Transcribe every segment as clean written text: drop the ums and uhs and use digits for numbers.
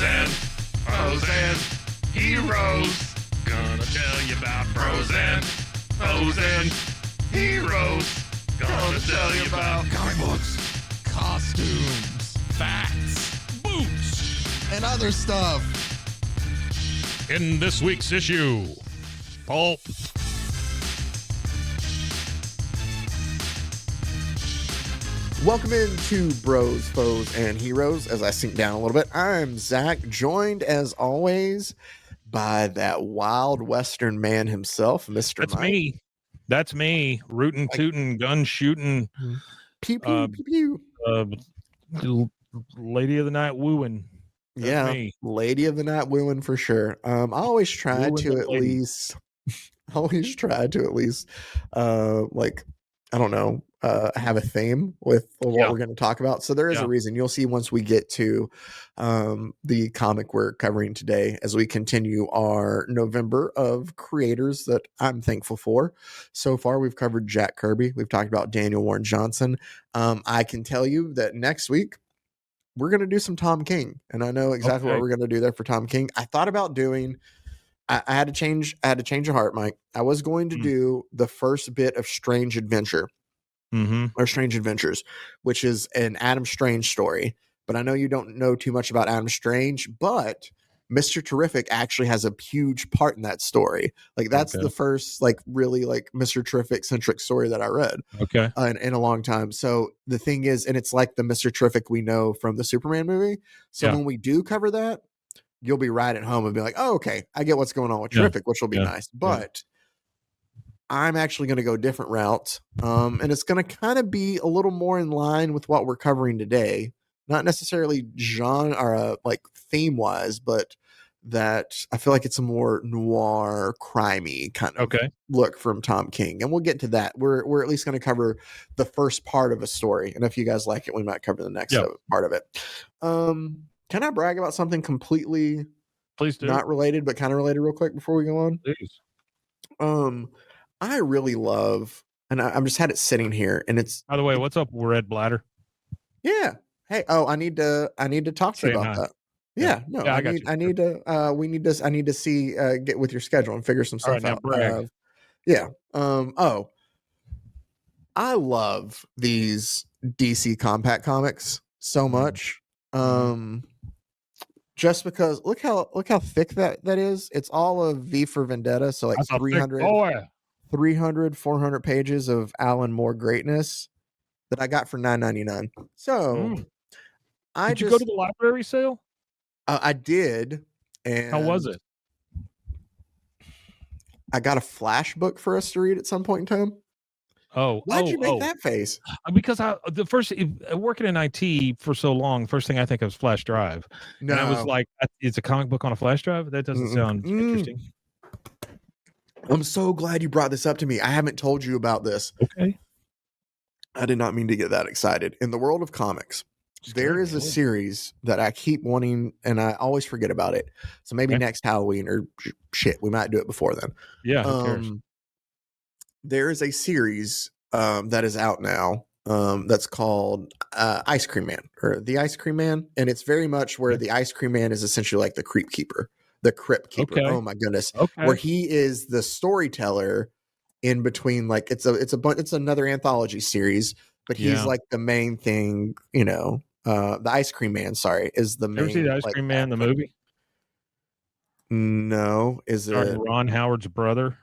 and heroes. Gonna tell you about pros and heroes. Gonna tell you about comic books, costumes, facts, boots, and other stuff. In this week's issue, Pulp. Welcome into Bros, Foes, and Heroes. As I sink down a little bit, I'm Zach, joined as always by that wild Western man himself, Mr. That's Mike. That's me. Rootin', tootin', gun shooting. Pew, pew, pew, pew. Lady of the night wooing. That's me. Lady of the night wooing for sure. I always try Wooing to the at ladies. least, I don't know, have a theme with what we're going to talk about. So there is a reason. You'll see once we get to the comic we're covering today as we continue our November of creators that I'm thankful for. So far, we've covered Jack Kirby. We've talked about Daniel Warren Johnson. I can tell you that next week, we're going to do some Tom King. And I know exactly what we're going to do there for Tom King. I thought about doing... I had to change of heart, Mike. I was going to do the first bit of Strange Adventure or Strange Adventures, which is an Adam Strange story. But I know you don't know too much about Adam Strange, but Mr. Terrific actually has a huge part in that story. Like that's the first, really Mr. Terrific centric story that I read. In a long time. So the thing is, and it's like the Mr. Terrific we know from the Superman movie. So when we do cover that, you'll be right at home and be like, oh, okay, I get what's going on with Terrific, which will be nice. But I'm actually going to go a different route. And it's going to kind of be a little more in line with what we're covering today. Not necessarily genre or theme wise, but that I feel like it's a more noir, crimey kind of look from Tom King. And we'll get to that. We're at least going to cover the first part of a story. And if you guys like it, we might cover the next part of it. Can I brag about something completely not related, but kind of related real quick before we go on? Please. I really love, and I'm just had it sitting here, and it's. By the way, what's up, Red Bladder? Yeah. Hey. Oh, I need to talk to you about that. Yeah. No. I need to see get with your schedule and figure some stuff out. Yeah. Oh. I love these DC Compact comics so much. Just because look how thick that is. It's all of V for Vendetta, so like 400 pages of Alan Moore greatness that I got for $9.99. So did you go to the library sale? I did. And how was it? I got a flash book for us to read at some point in time. Why'd you make that face? Because working in IT for so long, first thing I think of is flash drive. No. And I was like, it's a comic book on a flash drive? That doesn't sound interesting. I'm so glad you brought this up to me. I haven't told you about this. Okay. I did not mean to get that excited. In the world of comics, there is a series that I keep wanting, and I always forget about it. So maybe next Halloween or shit, we might do it before then. Yeah, who cares? There is a series that is out now that's called Ice Cream Man or The Ice Cream Man. And it's very much where the Ice Cream Man is essentially like the Crypt Keeper. Oh my goodness. Where he is the storyteller in between, like it's another anthology series, but he's like the main thing, the Ice Cream Man, is the main. Ever see the Ice Cream Man, the movie? No. Is it Ron Howard's brother?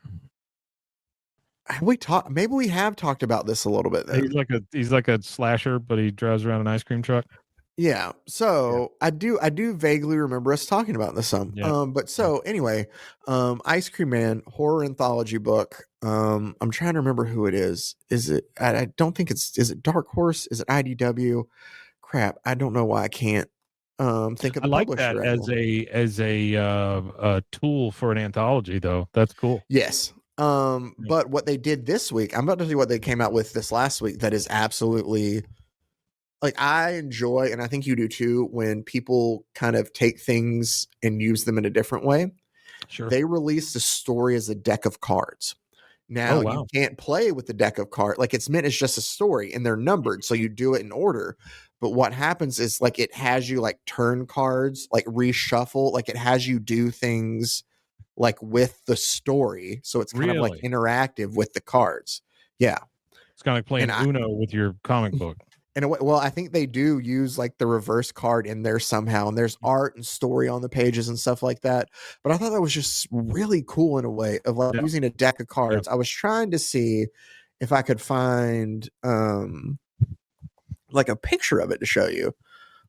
Maybe we have talked about this a little bit then. He's like a slasher, but he drives around an ice cream truck. Yeah. So I do vaguely remember us talking about this some. But so anyway, Ice Cream Man horror anthology book. I'm trying to remember who it is. Is it I don't think is it Dark Horse? Is it IDW? Crap. I don't know why I can't think of the publisher. I like that as a tool for an anthology though. That's cool. Yes. But what they did this week, I'm about to see what they came out with this last week. That is absolutely I enjoy, and I think you do too, when people kind of take things and use them in a different way. Sure. They released a story as a deck of cards. Now you can't play with the deck of cards. Like it's meant as just a story and they're numbered. So you do it in order. But what happens is like it has you like turn cards, like reshuffle, like it has you do things like with the story. So it's kind of like interactive with the cards. Yeah. It's kind of like playing Uno with your comic book. And well, I think they do use like the reverse card in there somehow, and there's art and story on the pages and stuff like that. But I thought that was just really cool in a way of like using a deck of cards. I was trying to see if I could find like a picture of it to show you.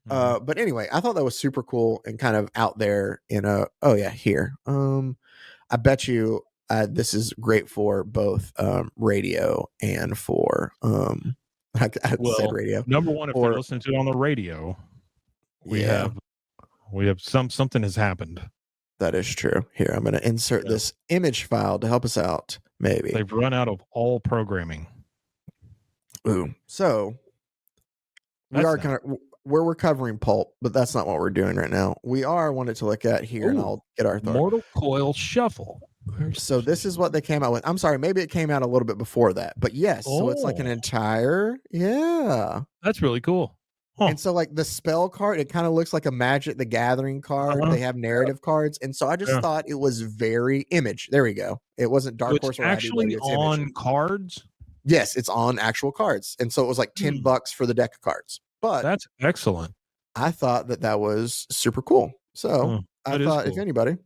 But anyway, I thought that was super cool and kind of out there in a here. I bet you this is great for both radio and for I said radio. Number one, if you're listening to it on the radio, we have something has happened. That is true. Here, I'm going to insert this image file to help us out. Maybe they've run out of all programming. Ooh, so we're covering Pulp, but that's not what we're doing right now. We wanted to look at here, and I'll get our thought. Mortal Coil Shuffle. So this is what they came out with. I'm sorry, maybe it came out a little bit before that, but yes. So it's like an entire, that's really cool. And so like the spell card, it kind of looks like a Magic the Gathering card. They have narrative cards, and so I just thought it was very Image. There we go. It wasn't Dark Horse. It's actually on cards. Yes, it's on actual cards, and so it was like $10 for the deck of cards. But that's excellent. I thought that was super cool. So. I thought if anybody,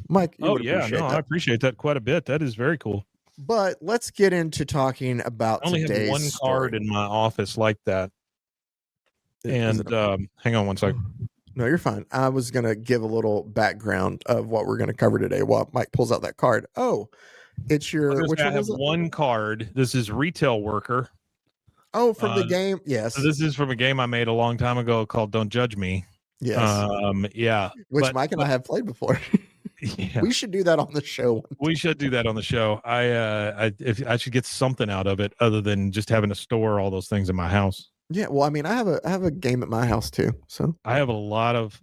Mike. I appreciate that quite a bit. That is very cool. But let's get into talking about I only have one card in my office like that. And hang on one second. No, you're fine. I was going to give a little background of what we're going to cover today while Mike pulls out that card. Oh, it's your... Which I have one card. This is Retail Worker. Oh, from the game? Yes. So this is from a game I made a long time ago called Don't Judge Me. Yes. Which Mike and I have played before. We should do that on the show. We should do that on the show. I should get something out of it other than just having to store all those things in my house. Yeah, well, I mean, I have a game at my house too. So I have a lot of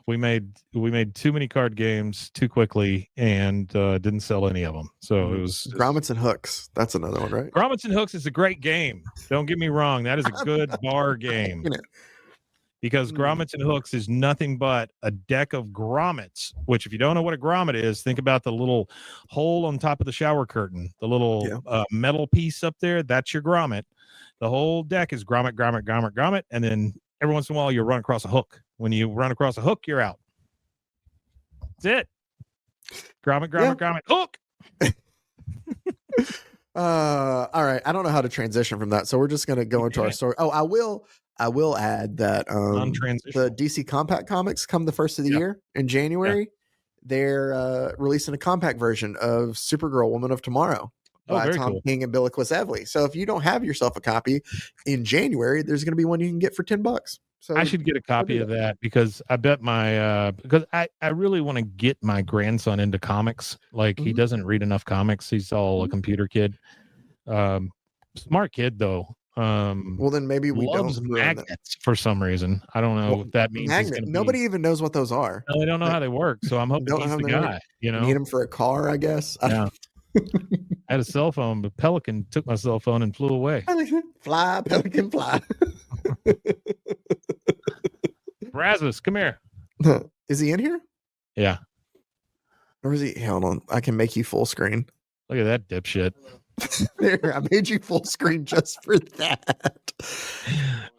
we made too many card games too quickly and didn't sell any of them. So it was Grommets and Hooks. That's another one, right? Grommets and Hooks is a great game. Don't get me wrong. That is a good bar game. Because Grommets and Hooks is nothing but a deck of grommets, which if you don't know what a grommet is, think about the little hole on top of the shower curtain, the little metal piece up there. That's your grommet. The whole deck is grommet, grommet, grommet, grommet. And then every once in a while, you run across a hook. When you run across a hook, you're out. That's it. Grommet, grommet, grommet, hook. All right. I don't know how to transition from that. So we're just going to go into our story. Oh, I will add that the DC Compact comics come the first of the year in January. They're releasing a compact version of Supergirl Woman of Tomorrow by Tom King and Billiquis Evely. So if you don't have yourself a copy in January, there's going to be one you can get for $10. So I should get a copy of that because I bet because I really want to get my grandson into comics. Like he doesn't read enough comics. He's all a computer kid. Smart kid though. Well, then maybe we loves don't magnets for some reason. I don't know if that means nobody even knows what those are. No, they don't know how they work. So I'm hoping he's the guy. You know, need them for a car, I guess. Yeah. I had a cell phone, but Pelican took my cell phone and flew away. Fly, Pelican, fly. Brazos, come here. Is he in here? Yeah. Or is he? Hold on. I can make you full screen. Look at that dipshit. There, I made you full screen just for that.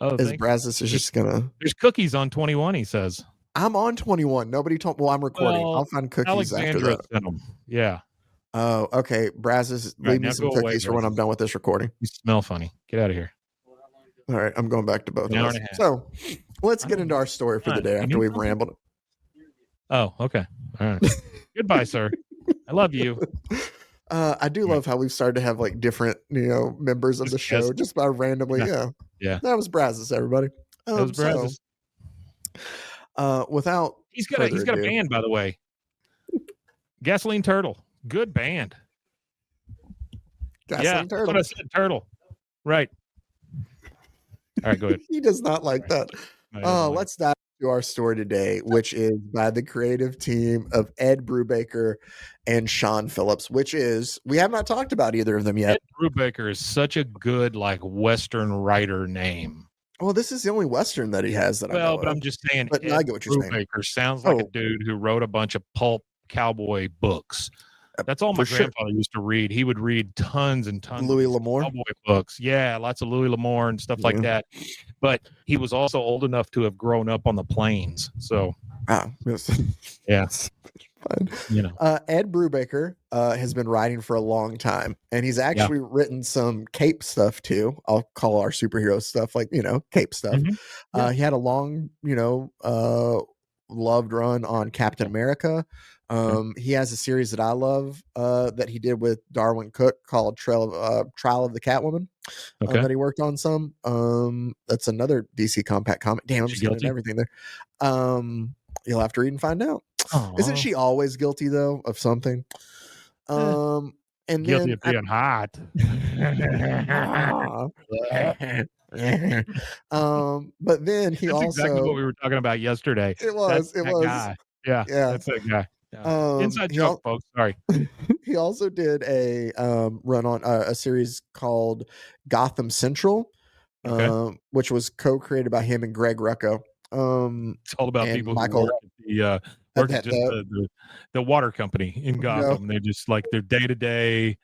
Oh, as Brazos is just gonna. There's cookies on 21. He says. I'm on 21. Nobody told. Well, I'm recording. I'll find cookies after that. Sent them. Yeah. Oh, okay. Brazos, leave me some cookies for when I'm done with this recording. You smell funny. Get out of here. All right, I'm going back to both of us. So let's get into our story for the day after we've rambled. Oh, okay. All right. Goodbye, sir. I love you. I do love how we've started to have like different, members of the show just by randomly. Yeah. That was Brazos, everybody. That was Brazos. Without he's got a band, by the way. Gasoline Turtle. Good band. Gasoline Turtle. That's what I said, Turtle. Right. All right, go ahead. He does not like that. Let's dive to our story today, which is by the creative team of Ed Brubaker and Sean Phillips, which is, we have not talked about either of them yet. Ed Brubaker is such a good, like, Western writer name. Well, this is the only Western that he has that I know But of. I'm just saying, But Ed I get what you're saying. Brubaker sounds like a dude who wrote a bunch of pulp cowboy books. That's all my grandfather used to read. He would read tons and tons Louis of L'Amour cowboy books. Yeah, lots of Louis L'Amour and stuff like that. But he was also old enough to have grown up on the plains. So, yeah. You know, Ed Brubaker has been writing for a long time, and he's actually written some cape stuff too. I'll call our superhero stuff like, cape stuff. He had a long, loved run on Captain America. He has a series that I love that he did with Darwin Cook called Trial of the Catwoman that he worked on some. That's another DC Compact comic. Damn, I'm just getting everything there. You'll have to read and find out. Aww. Isn't she always guilty though of something? And guilty of being hot. But then he that's exactly what we were talking about yesterday. It was guy. Yeah, that's that guy. Inside joke, folks. Sorry. He also did a run on a series called Gotham Central, which was co-created by him and Greg Rucka. It's all about people who work at the water company in Gotham. They just like their day to day.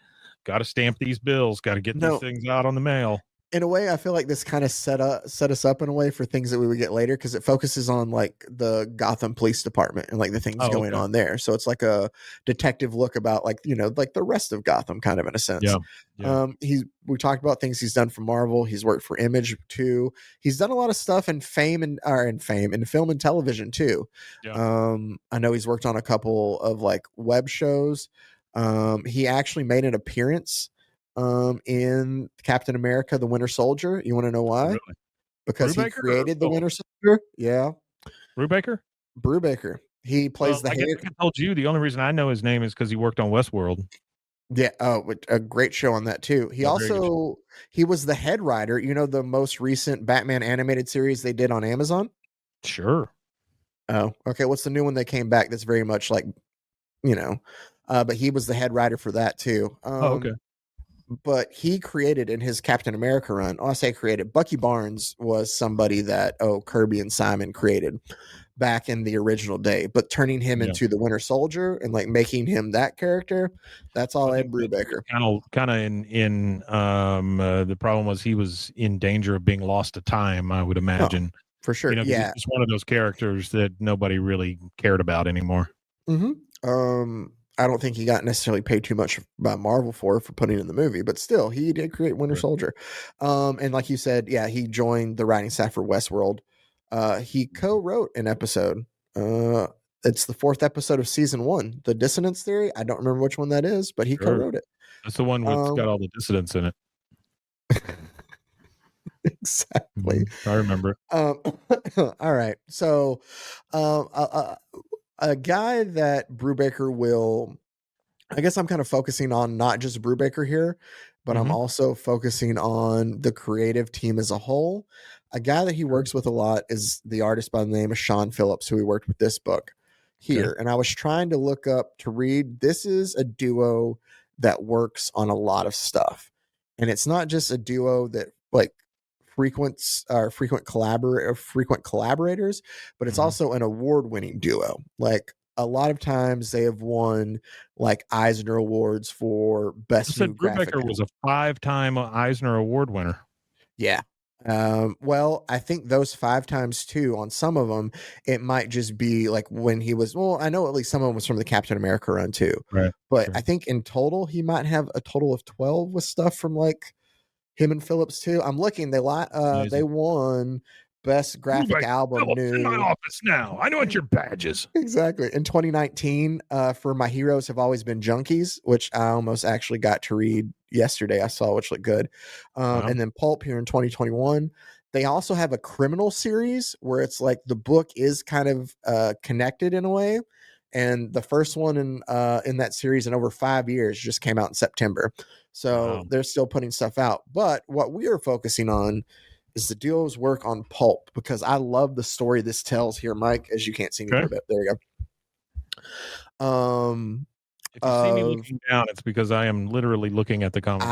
Got to stamp these bills. Got to get these things out on the mail. In a way, I feel like this kind of set us up in a way for things that we would get later, because it focuses on like the Gotham Police Department and like the things going on there. So it's like a detective look about like like the rest of Gotham, kind of in a sense. We talked about things he's done for Marvel. He's worked for Image too. He's done a lot of stuff in film and television too. I know he's worked on a couple of like web shows. He actually made an appearance in Captain America, the Winter Soldier. You want to know why? Really? Because he created the Winter Soldier. Yeah. Brubaker. He plays I told you the only reason I know his name is because he worked on Westworld. Yeah. Oh, a great show on that too. He he was the head writer. The most recent Batman animated series they did on Amazon? Sure. Oh, okay. What's the new one that came back that's very much like, but he was the head writer for that too. Okay. But he created in his Captain America run, Bucky Barnes was somebody that, Kirby and Simon created back in the original day, but turning him into the Winter Soldier and like making him that character, that's all Ed Brubaker. Kind of in the problem was he was in danger of being lost to time, I would imagine. For sure. He's just one of those characters that nobody really cared about anymore. I don't think he got necessarily paid too much by Marvel for putting in the movie, but still, he did create Winter Soldier. And like you said, he joined the writing staff for Westworld. He co-wrote an episode. It's the 4th episode of season 1, The Dissonance Theory. I don't remember which one that is, but he co-wrote it. That's the one that's got all the dissidents in it. Exactly. I remember. All right. So, a guy that Brubaker will, I guess I'm kind of focusing on not just Brubaker here, but I'm also focusing on the creative team as a whole. A guy that he works with a lot is the artist by the name of Sean Phillips, who he worked with this book here. And I was trying to look up to read. This is a duo that works on a lot of stuff. And it's not just a duo that like frequent collaborators, but it's also an award-winning duo. Like a lot of times they have won like Eisner Awards for best new graphic. Brubaker was a 5-time Eisner Award winner. Yeah. Well, I think those 5 times too, on some of them, it might just be like when he was, I know at least some of them was from the Captain America run too. Right. But I think in total, he might have a total of 12 with stuff from like him and Phillips too. I'm looking. They won best graphic album. Phillips in my office now. I know what your badge is. Exactly. In 2019, for My Heroes Have Always Been Junkies, which I almost actually got to read yesterday. I saw, which looked good. And then Pulp here in 2021. They also have a criminal series where it's like the book is kind of connected in a way. And the first one in that series in over 5 years just came out in September. So they're still putting stuff out. But what we are focusing on is the duo's work on Pulp, because I love the story this tells here, Mike, as you can't see me for a bit. There you go. If you see me looking down, it's because I am literally looking at the comic book.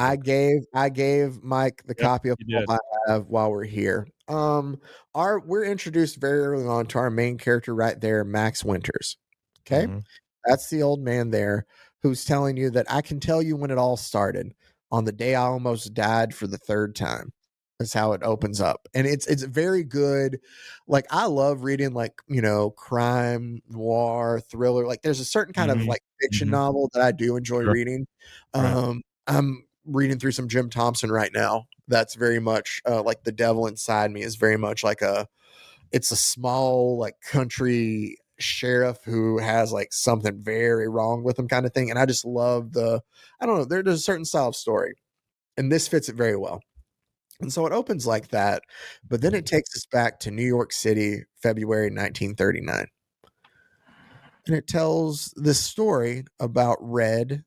I gave Mike the copy of Pulp I have while we're here. We're introduced very early on to our main character right there, Max Winters. Okay. Mm-hmm. That's the old man there who's telling you that I can tell you when it all started, on the day I almost died for the third time. That's how it opens up. And it's very good. Like, I love reading, like, you know, crime, noir, thriller. Like, there's a certain kind of like fiction novel that I do enjoy reading. I'm reading through some Jim Thompson right now. That's very much like The Devil Inside Me is very much like it's a small, like, country sheriff who has like something very wrong with him kind of thing. And I just love I don't know, there's a certain style of story, and this fits it very well. And so it opens like that, but then it takes us back to New York City, February 1939. And it tells this story about Red,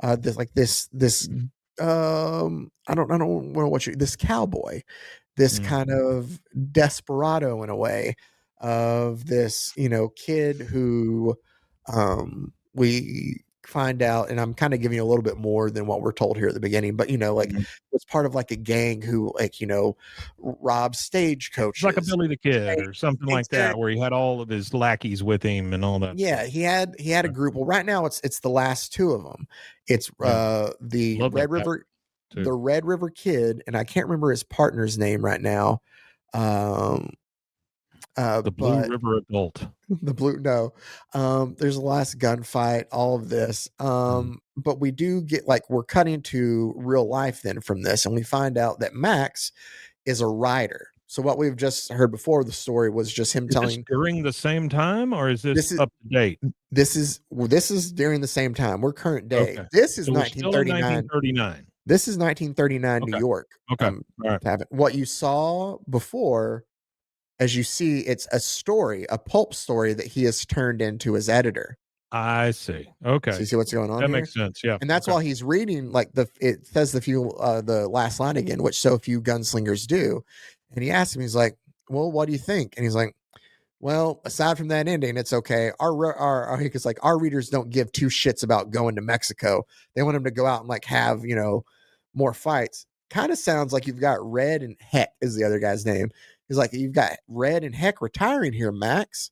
this I don't know this cowboy, this kind of desperado in a way, of this, you know, kid who we find out, and I'm kind of giving you a little bit more than what we're told here at the beginning, but, you know, like, was part of like a gang who, like, you know, robbed stagecoaches. Like a Billy the Kid or something like that, where he had all of his lackeys with him and all that. Yeah, he had a group. Well, right now it's the last two of them. It's the Red River Kid, and I can't remember his partner's name right now. The Blue River Adult. The Blue, no. There's a last gunfight, all of this. But we do get, like, we're cutting to real life then from this, and we find out that Max is a writer. So what we've just heard before, the story was just him telling. This during the same time, or is this up to date? This is during the same time. We're current day. Okay. This is 1939. This is 1939 New York. Okay. All right. What you saw before, as you see, it's a story, a pulp story that he has turned into his editor. I see. Okay. So you see what's going on That here? Makes sense. Yeah. And that's while he's reading, like, it says the last line again, which so few gunslingers do. And he asks him, he's like, well, what do you think? And he's like, well, aside from that ending, it's okay. Our readers don't give two shits about going to Mexico. They want him to go out and, like, have, you know, more fights. Kind of sounds like you've got Red and Heck is the other guy's name. He's like, you've got Red and Heck retiring here, Max.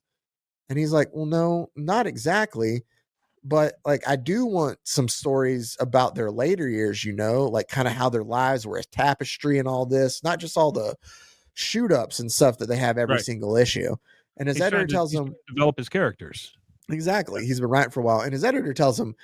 And he's like, well, no, not exactly. But, like, I do want some stories about their later years, you know, like kind of how their lives were a tapestry and all this, not just all the shoot ups and stuff that they have every single issue. And his editor tells him to develop his characters. Exactly. He's been writing for a while. And his editor tells him,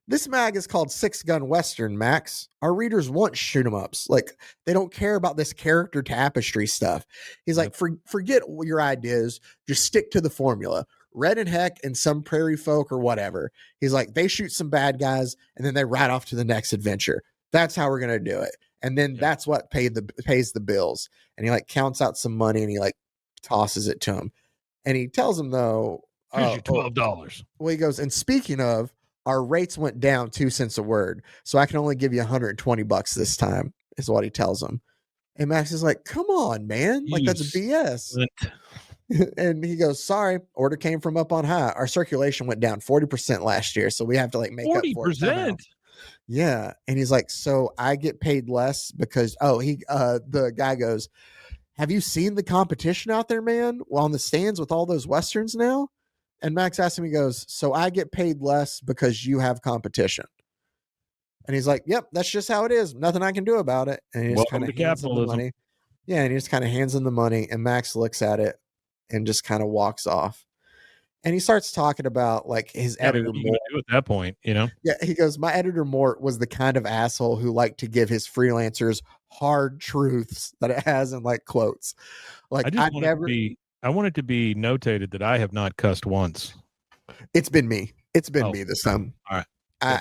this mag is called Six Gun Western, Max. Our readers want shoot 'em ups. Like, they don't care about this character tapestry stuff. He's like, forget your ideas. Just stick to the formula. Red and Heck and some prairie folk or whatever. He's like, they shoot some bad guys and then they ride off to the next adventure. That's how we're going to do it. And then that's what pays the bills. And he, like, counts out some money and he, like, tosses it to him. And he tells him, though, here's your $12. Well, he goes, and speaking of, our rates went down 2 cents a word. So I can only give you $120 this time, is what he tells him. And Max is like, come on, man. Like, that's BS. And he goes, sorry, order came from up on high. Our circulation went down 40% last year. So we have to, like, make 40%? Up for it. 40%? Yeah. And he's like, so I get paid less because, the guy goes, have you seen the competition out there, man? Well, on the stands with all those Westerns now? And Max asks him, he goes, so I get paid less because you have competition. And he's like, yep, that's just how it is. Nothing I can do about it. And he just kind of hands him the money. Yeah, and he just kind of hands him the money. And Max looks at it and just kind of walks off. And he starts talking about, like, his editor Mort. At that point, you know? Yeah, he goes, my editor Mort was the kind of asshole who liked to give his freelancers hard truths that it has in, like, quotes. Like, I want it to be notated that I have not cussed once. It's been me. It's been me this time. All right.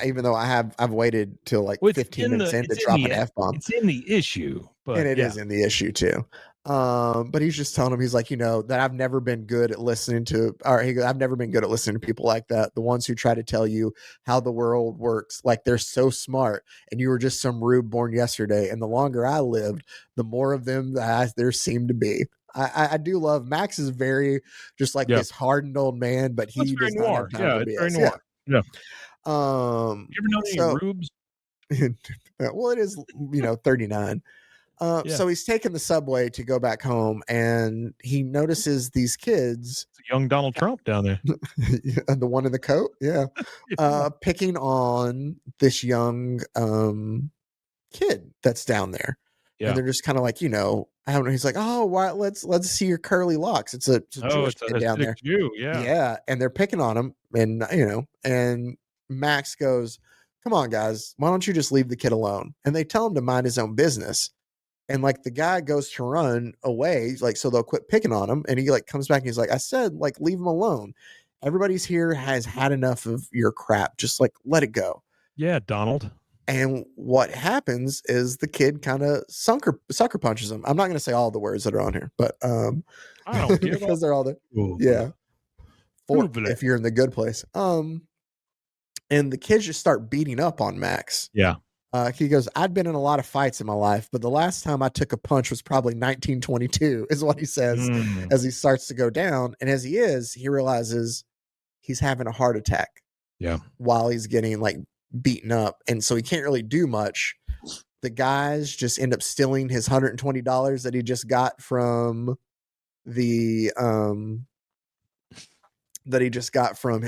Even though I've waited till like 15 minutes in to drop an F-bomb. It's in the issue, but and it is in the issue too. But he's just telling him, he's like, that I've never been good at listening to, I've never been good at listening to people like that. The ones who try to tell you how the world works, like they're so smart, and you were just some rube born yesterday. And the longer I lived, the more of them that there seemed to be. I do love Max is very just like this hardened old man, but he does not have time for BS. Very noir. Yeah. You ever know any rubes? Well, it is 39. So he's taking the subway to go back home, and he notices these kids. It's a young Donald Trump down there. The one in the coat, picking on this young kid that's down there. Yeah. And they're just kind of like, I don't know. He's like, oh, why? Let's see your curly locks. It's a Jewish kid down there. Jew, yeah. And they're picking on him, and and Max goes, come on, guys, why don't you just leave the kid alone? And they tell him to mind his own business. And like the guy goes to run away, like, so they'll quit picking on him. And he like comes back and he's like, I said, like, leave him alone. Everybody's here has had enough of your crap. Just like, let it go. Yeah, Donald. And what happens is the kid kind of sucker punches him. I'm not going to say all the words that are on here, but I don't give because they're all there. Ooh. Yeah. If you're in the good place. And the kids just start beating up on Max. Yeah. He goes, I'd been in a lot of fights in my life, but the last time I took a punch was probably 1922 is what he says as he starts to go down. And as he realizes he's having a heart attack. Yeah. While he's getting like beaten up. And so he can't really do much. The guys just end up stealing his $120 that he just got from his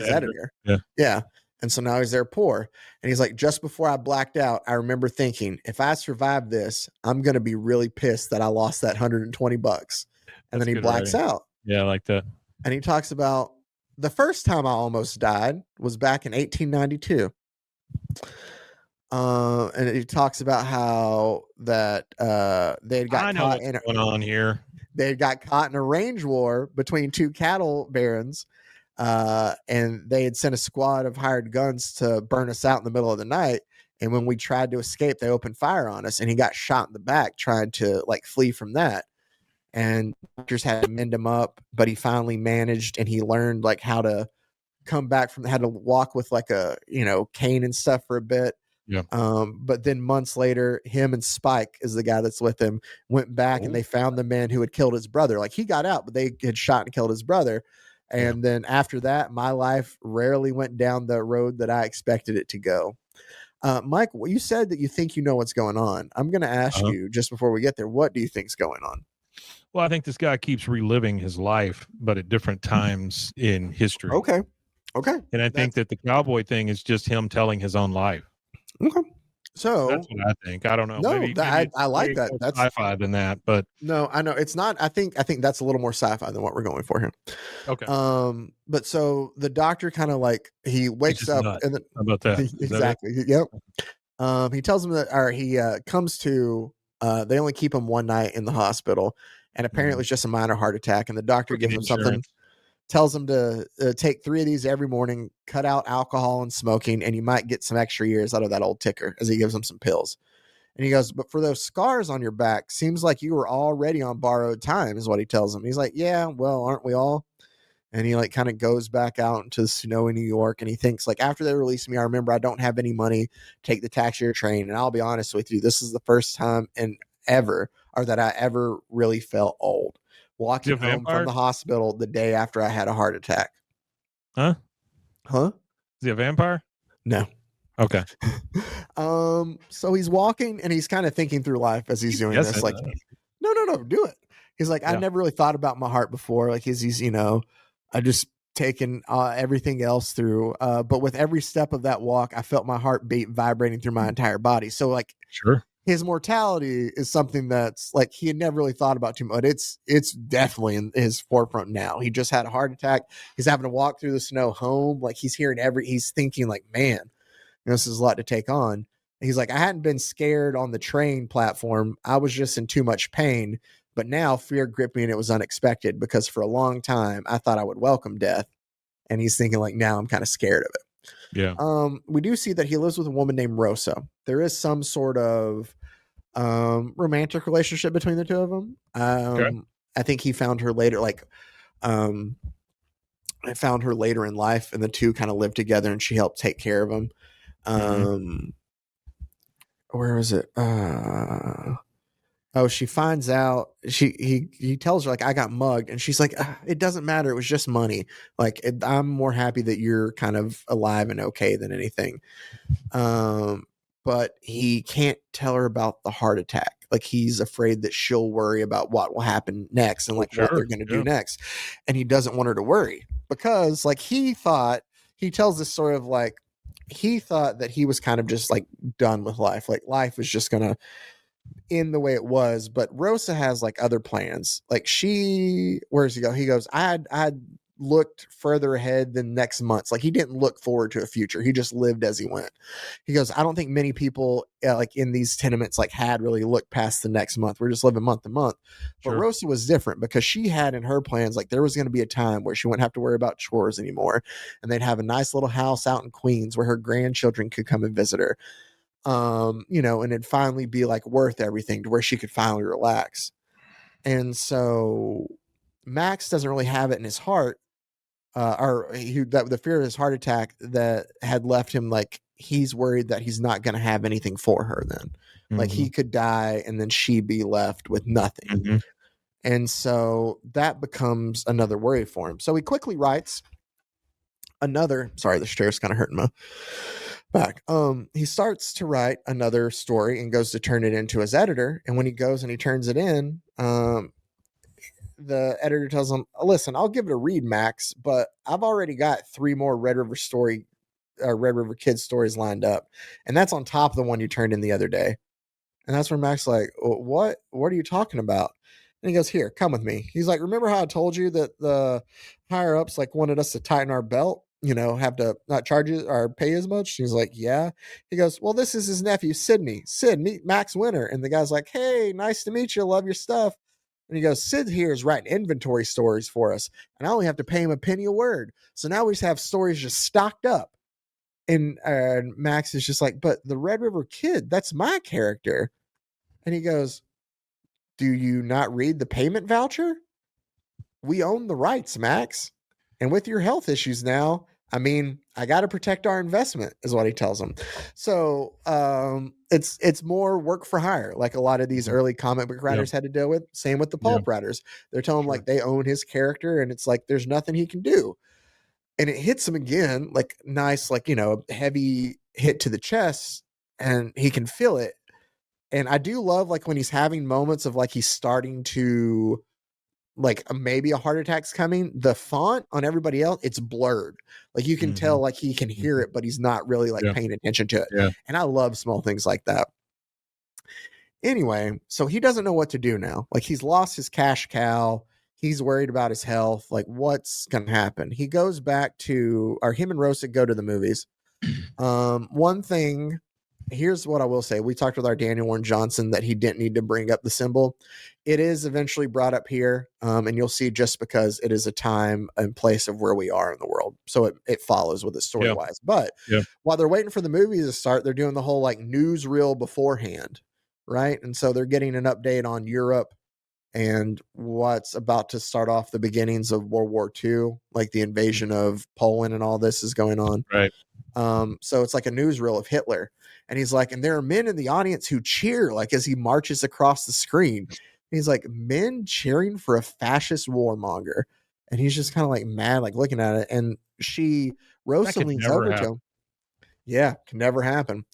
editor. Yeah. Yeah. And so now he's there poor. And he's like, just before I blacked out, I remember thinking, if I survive this, I'm going to be really pissed that I lost that $120. And then he blacks out. Yeah, I like that. And he talks about the first time I almost died was back in 1892. And he talks about how that they had got caught in what's going on here. They got caught in a range war between two cattle barons. And they had sent a squad of hired guns to burn us out in the middle of the night. And when we tried to escape, they opened fire on us, and he got shot in the back trying to like flee from that. And doctors had to mend him up, but he finally managed, and he learned like how to come back from, had to walk with like a, cane and stuff for a bit. Yeah. But then months later, him and Spike is the guy that's with him, went back and they found the man who had killed his brother. Like he got out, but they had shot and killed his brother. And then after that, my life rarely went down the road that I expected it to go. Mike, you said that you think you know what's going on. I'm going to ask you just before we get there, what do you think's going on? Well, I think this guy keeps reliving his life, but at different times in history. Okay. And I think that the cowboy thing is just him telling his own life. Okay. So that's what I think. I don't know. No, maybe I like that. That's sci-fi than that, but no, I know it's not. I think that's a little more sci-fi than what we're going for here. Okay. But so the doctor kind of like he wakes up and then, how about that? Exactly. Yep. He tells him that, or he comes to. They only keep him one night in the hospital, and apparently it's just a minor heart attack. And the doctor gives him something. Tells him to take 3 of these every morning, cut out alcohol and smoking, and you might get some extra years out of that old ticker, as he gives him some pills. And he goes, but for those scars on your back, seems like you were already on borrowed time, is what he tells him. He's like, yeah, well, aren't we all? And he like kind of goes back out into snowy New York, and he thinks like, after they release me, I remember I don't have any money, take the taxi or train. And I'll be honest with you, this is the first time that I ever really felt old. Walking home from the hospital the day after I had a heart attack. Huh? Is he a vampire? No. Okay. So he's walking and he's kind of thinking through life as he's doing this. Like, no, do it. He's like, I never really thought about my heart before. Like he's I just taken everything else through. But with every step of that walk, I felt my heartbeat vibrating through my entire body. So like, sure. His mortality is something that's like he had never really thought about too much. It's definitely in his forefront now. He just had a heart attack. He's having to walk through the snow home. Like he's thinking like, man, this is a lot to take on. And he's like, I hadn't been scared on the train platform. I was just in too much pain. But now fear gripped me and it was unexpected because for a long time I thought I would welcome death. And he's thinking like, now I'm kind of scared of it. Yeah. We do see that he lives with a woman named Rosa. There is some sort of romantic relationship between the two of them. Okay. I think he found her later, I found her later in life, and the two kind of lived together, and she helped take care of him. Where is it? She finds out. He tells her, like, I got mugged, and she's like, it doesn't matter. It was just money. Like, I'm more happy that you're kind of alive and okay than anything. But he can't tell her about the heart attack. Like, he's afraid that she'll worry about what will happen next and like what they're going to do next. And he doesn't want her to worry because, like, he tells this sort of like, he thought that he was kind of just like done with life. Like, life was just going to end the way it was. But Rosa has like other plans. Like, where does he go? He goes, I'd looked further ahead than next month's. Like, he didn't look forward to a future. He just lived as he went. He goes, I don't think many people like in these tenements like had really looked past the next month. We're just living month to month. But Rosa was different because she had in her plans, like, there was going to be a time where she wouldn't have to worry about chores anymore. And they'd have a nice little house out in Queens where her grandchildren could come and visit her. And it'd finally be like worth everything to where she could finally relax. And so Max doesn't really have it in his heart, the fear of his heart attack that had left him, like, he's worried that he's not going to have anything for her then. Like, he could die and then she'd be left with nothing. And so that becomes another worry for him. So he quickly writes sorry, this chair's kind of hurting my back. He starts to write another story and goes to turn it into his editor. And when he goes and he turns it in, the editor tells him, listen, I'll give it a read, Max, but I've already got 3 more Red River Kids stories lined up. And that's on top of the one you turned in the other day. And that's where Max like, what are you talking about? And he goes, here, come with me. He's like, remember how I told you that the higher ups like wanted us to tighten our belt, have to not charge it or pay as much? He's like, yeah. He goes, well, this is his nephew, Sydney. Sid, meet Max Winter. And the guy's like, hey, nice to meet you. Love your stuff. And he goes, Sid here is writing inventory stories for us, and I only have to pay him a penny a word. So now we just have stories just stocked up. And Max is just like, but the Red River Kid, that's my character. And he goes, do you not read the payment voucher? We own the rights, Max. And with your health issues now, I mean, I got to protect our investment, is what he tells him. So it's more work for hire, like a lot of these early comic book writers had to deal with. Same with the Pulp writers. They're telling him like they own his character, and it's like there's nothing he can do. And it hits him again, like nice, like, heavy hit to the chest, and he can feel it. And I do love like when he's having moments of like he's starting to, like, maybe a heart attack's coming, the font on everybody else, it's blurred. Like, you can tell like he can hear it, but he's not really like paying attention to it. And I love small things like that. Anyway, so he doesn't know what to do now. Like, he's lost his cash cow. He's worried about his health. Like, what's going to happen? He goes back to, or him and Rosa go to the movies. One thing, here's what I will say. We talked with our Daniel Warren Johnson that he didn't need to bring up the symbol. It is eventually brought up here, and you'll see just because it is a time and place of where we are in the world. So it follows with it story-wise. But while they're waiting for the movies to start, they're doing the whole like newsreel beforehand, right? And so they're getting an update on Europe and what's about to start off the beginnings of World War II, like the invasion of Poland and all this is going on. Right. So it's like a newsreel of Hitler. And he's like, and there are men in the audience who cheer like as he marches across the screen. And he's like, men cheering for a fascist warmonger. And he's just kind of like mad, like looking at it. And Rosa leans over to him. Yeah, can never happen.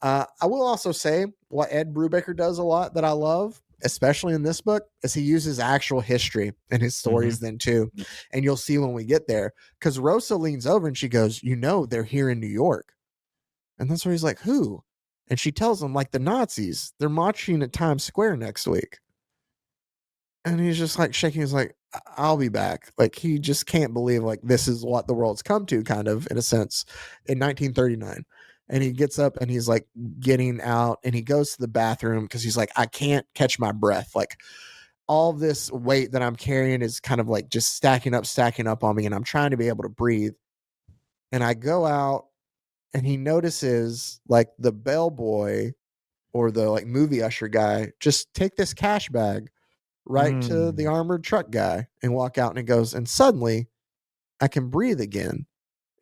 I will also say what Ed Brubaker does a lot that I love, especially in this book, is he uses actual history in his stories then too. And you'll see when we get there, because Rosa leans over and she goes, they're here in New York. And that's where he's like, who? And she tells him, like, the Nazis, they're marching at Times Square next week. And he's just like shaking his like, I'll be back. Like, he just can't believe like this is what the world's come to, kind of in a sense, in 1939. And he gets up and he's like getting out and he goes to the bathroom because he's like, I can't catch my breath. Like, all this weight that I'm carrying is kind of like just stacking up on me. And I'm trying to be able to breathe. And I go out and he notices like the bellboy or the like movie usher guy just take this cash bag right to the armored truck guy and walk out, and it goes, and suddenly I can breathe again.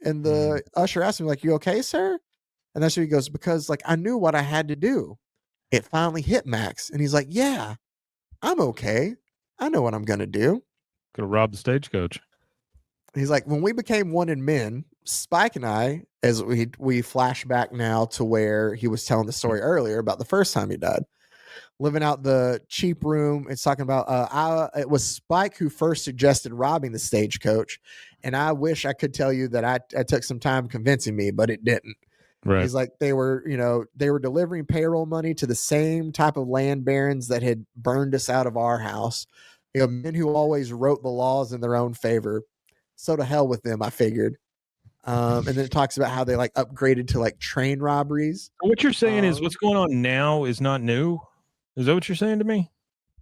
And the usher asked me, like, you okay, sir? And that's what he goes, because like I knew what I had to do. It finally hit Max. And he's like, yeah, I'm okay. I know what I'm going to do. Could have robbed the stagecoach. He's like, when we became wanted men, Spike and I, as we flash back now to where he was telling the story earlier about the first time he died, living out the cheap room. It's talking about, it was Spike who first suggested robbing the stagecoach. And I wish I could tell you that I took some time convincing me, but it didn't. Right. He's like, they were delivering payroll money to the same type of land barons that had burned us out of our house. Men who always wrote the laws in their own favor. So to hell with them, I figured. And then it talks about how they like upgraded to like train robberies. What you're saying is what's going on now is not new. Is that what you're saying to me?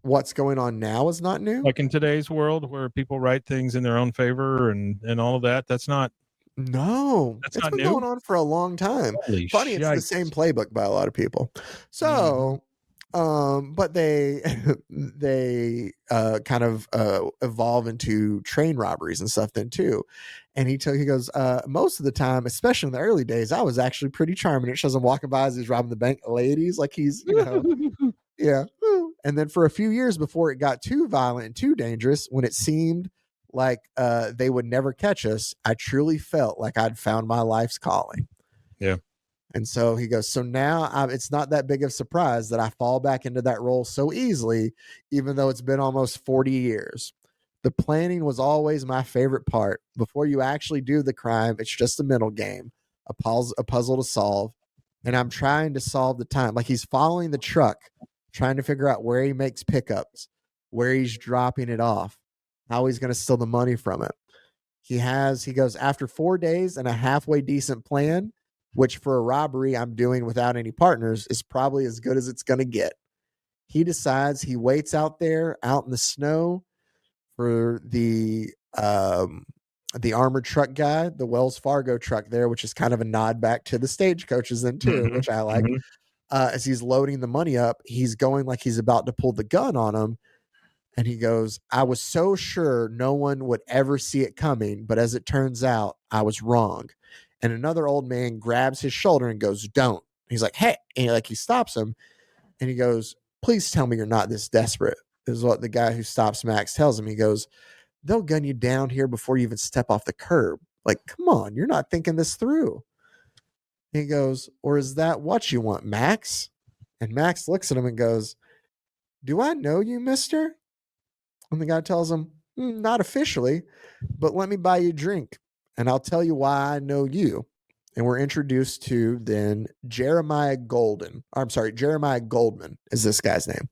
What's going on now is not new. Like in today's world where people write things in their own favor and all of that. That's not. No, that's it's not been new. going on for a long time. Holy Funny, shikes. it's the same playbook by a lot of people. So, but they kind of evolve into train robberies and stuff then too. And he goes, most of the time, especially in the early days, I was actually pretty charming. It shows him walking by as he's robbing the bank ladies, like he's, yeah. And then for a few years before it got too violent and too dangerous, when it seemed like they would never catch us, I truly felt like I'd found my life's calling. Yeah. And so he goes, so now it's not that big of a surprise that I fall back into that role so easily, even though it's been almost 40 years. The planning was always my favorite part. Before you actually do the crime, it's just a mental game, a puzzle to solve. And I'm trying to solve the time. Like he's following the truck, trying to figure out where he makes pickups, where he's dropping it off, how he's going to steal the money from it. He goes, after 4 days and a halfway decent plan, which for a robbery I'm doing without any partners is probably as good as it's going to get. He decides he waits out there out in the snow for the armored truck guy, the Wells Fargo truck there, which is kind of a nod back to the stagecoaches then too, which I like. As he's loading the money up, he's going like he's about to pull the gun on him. And he goes, I was so sure no one would ever see it coming, but as it turns out, I was wrong. And another old man grabs his shoulder and goes, don't. He's like, hey, and he stops him. And he goes, please tell me you're not this desperate. This is what the guy who stops Max tells him. He goes, they'll gun you down here before you even step off the curb. Like, come on, you're not thinking this through. He goes, or is that what you want, Max? And Max looks at him and goes, do I know you, mister? And the guy tells him, not officially, but let me buy you a drink and I'll tell you why I know you. And we're introduced to then Jeremiah Goldman is this guy's name.